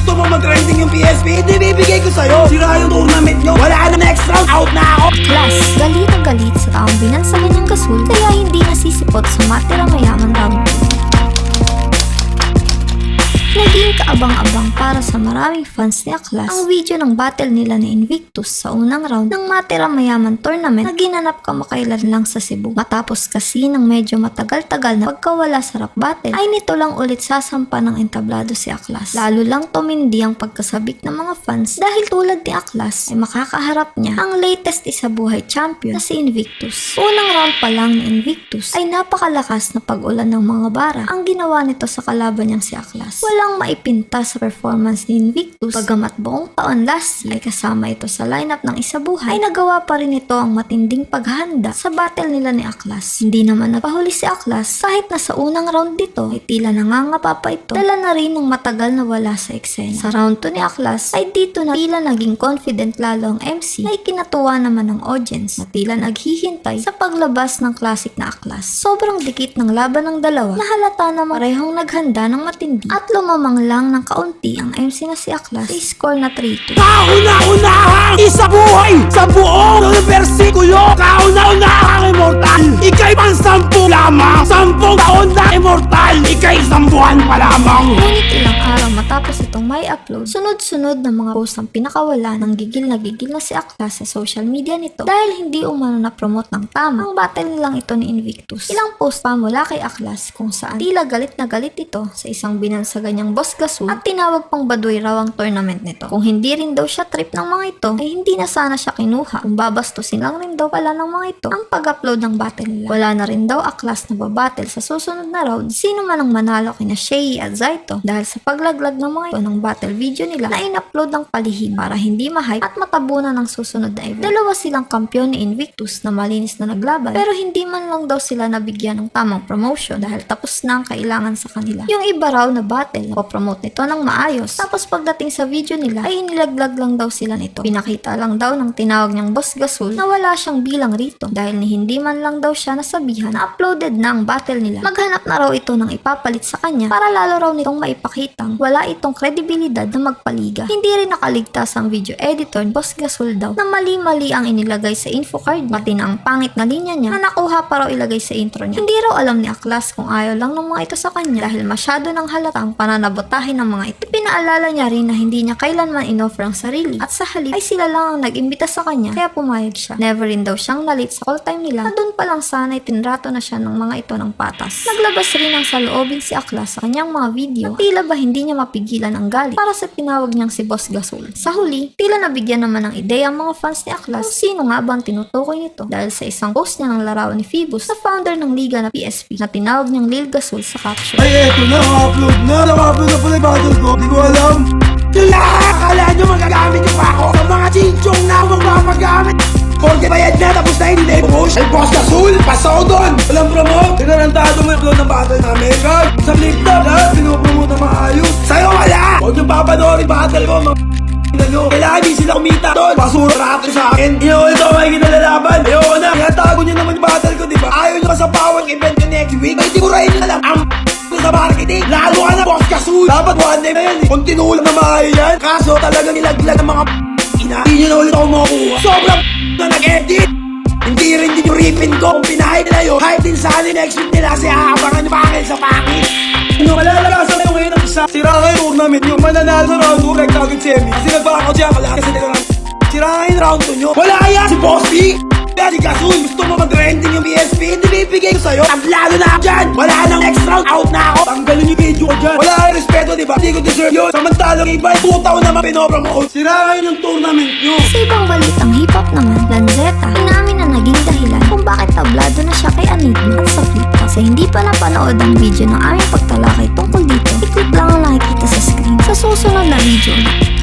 Gusto mo mag-trending yung PSP? Hindi bibigay ko sa'yo. Sira yung tournament nyo. Wala na next round. Out na ako. Class, galit na galit sa taong binansagan niyang gasol kaya hindi nasisipot sa matira mayaman round 2. Naging kaabang-abang para sa maraming fans ni Aklas ang video ng battle nila ni Invictus sa unang round ng Matira Mayaman Tournament na ginanap kamakailan lang sa Cebu. Matapos kasi ng medyo matagal-tagal na pagkawala sa rap battle ay nito lang ulit sasampa ng entablado si Aklas. Lalo lang tumindi ang pagkasabik ng mga fans dahil tulad ni Aklas ay makakaharap niya ang latest isabuhay champion na si Invictus. Unang round pa lang ni Invictus ay napakalakas na pag-ulan ng mga bara ang ginawa nito sa kalaban niyang si Aklas. Walang maipinta sa performance ni Invictus, bagamat buong taon last year ay kasama ito sa lineup ng isabuhay, ay nagawa pa rin ito ang matinding paghahanda sa battle nila ni Aklas. Hindi naman napahuli si Aklas kahit na sa unang round dito ay tila nangangapa pa ito, dala na rin ng matagal na wala sa eksena. Sa round 2 ni Aklas ay dito na tila naging confident lalo ang MC na ikinatuwa naman ng audience na tila naghihintay sa paglabas ng classic na Aklas. Sobrang dikit ng laban ng dalawa na halata na parehong naghanda ng matindi at lumamang lang ng kaunti ang MC na si Aklas sa score na 3-2. Kauna-unahang isabuhay sa buong versikulo. Kauna-unahang immortal. Ika'y pang 10 lamang. 10 taon na immortal. Ika'y 10 buwan pa lamang. Ngunit ilang araw matapos itong may upload, sunod-sunod na mga post ang pinakawala ng gigil na si Aklas sa social media nito dahil hindi umano na promote ng tama ang battle nilang ito ni Invictus. Ilang post pa mula kay Aklas kung saan tila galit na galit ito sa isang binansagan niyang boss gasol at tinawag pang baduy raw ang tournament nito. Kung hindi rin daw siya trip ng mga ito ay hindi na sana siya kinuha. Kung babastusin lang rin daw pala ng mga ito ang pag-upload ng battle nila. Wala na rin daw Aklas na babattle sa susunod na round sino man ang manalo kina Shay at Zaito dahil sa paglaglag ng mga ito ng battle video nila na in-upload ng palihim para hindi ma-hype at matabunan ng susunod na event. Dalawa silang kampiyon ni Invictus na malinis na naglaban pero hindi man lang daw sila nabigyan ng tamang promotion dahil tapos na ang kailangan sa kanila. Yung iba raw na battle promote nito ng maayos tapos pagdating sa video nila ay inilaglag lang daw sila nito. Pinakita lang daw ng tinawag niyang boss gasol na wala siyang bilang rito dahil ni hindi man lang daw siya nasabihan na uploaded na ang battle nila. Maghanap na raw ito ng ipapalit sa kanya para lalo raw nitong maipakitang wala itong kredibilidad na magpaliga. Hindi rin nakaligtas ang video editor boss gasol daw na mali-mali ang inilagay sa info card niya pati na ang pangit na linya niya na nakuha pa raw ilagay sa intro niya. Hindi raw alam ni Aklas kung ayaw lang ng mga ito sa kanya dahil masyado ng halatang pananabotahin ng mga ito. Pinaalala niya rin na hindi niya kailanman inoffer ang sarili at sa halip ay sila lang ang nag-imbita sa kanya kaya pumayag siya. Never rin daw siyang nalit sa call time nila na doon pa lang sana ay tinrato na siya ng mga ito ng patas. Naglabas rin ng saloobin si Aklas sa kanyang mga video na tila ba hindi niya mapigilan ang galit para sa tinawag niyang si Boss Gasol. Sa huli, tila nabigyan naman ng ideya ang mga fans ni Aklas kung sino nga ba ang tinutukoy nito dahil sa isang post niya ng larawan ni Phoebus na founder ng liga na PSP na tinawag niyang Lil Gasol sa caption. Ay eto na, upload na. Upload na pala yung battle ko. Di ko alam. Yung lahat, akala nyo magagamit yung ako sa mga chinchong na magpapagamit. Porque bayad na, tapos na hindi na i-promote. Ay, Boss Gasol, pasaw doon. Walang promote. Tinarantado mo yung upload ng battle namin. Kag, sa flip na, lahat, pinupromote na maayos. Sa'yo wala. Huwag yung papanoorin battle ko, mga nyo. Kailangan di sila kumita doon. Basura rato sa akin. Inuulit ako may kinalalaban. Ayoko na. Kaya tago nyo naman yung battle ko, diba? Ayaw nyo sa power event nyo next week. Ay, di ko rin nyo alam. Ang sa marketing. Lalo ka na, Boss Gasol. Dapat one day na yan eh. Kung tinulang na maayo yan. Kaso talagang nilaglag ng mga ina. Hindi nyo na ulit ako makukuha. Sobrang na nag-edit. Hindi rin din yung ripin ko. Kung pinahay nila yun, hype din sana next week nila kasi haabangan yung pangil sa pangil. Ano, malalagasan na yung ngayon ng isa. Sira nga yung tournament nyo. Mananalo sa round 2, like target semi. Kasi nagpakaw siya kala kasi nila sira nga yung round 2 nyo. Wala yan si Boss B. Si Gasol, gusto mo mag-trending yung PSP? Hindi bibigay ko sa'yo. Tablado na ako dyan. Wala nang next round. Out na ako. Tanggalin yung video ko dyan. Wala kang respeto, diba? Hindi ko deserve yun. Samantalang iba, 2 taon naman pinopromote. Sira kayo ng tournament nyo. Sa ibang balitang hip-hop naman, Lanzetta, inamin na naging dahilan kung bakit tablado na siya kay Enigma at sa Flip. Kasi hindi pa napanood ang video ng aming pagtalakay tungkol dito, i-click lang ang nakikita sa screen sa susunod na video ulit.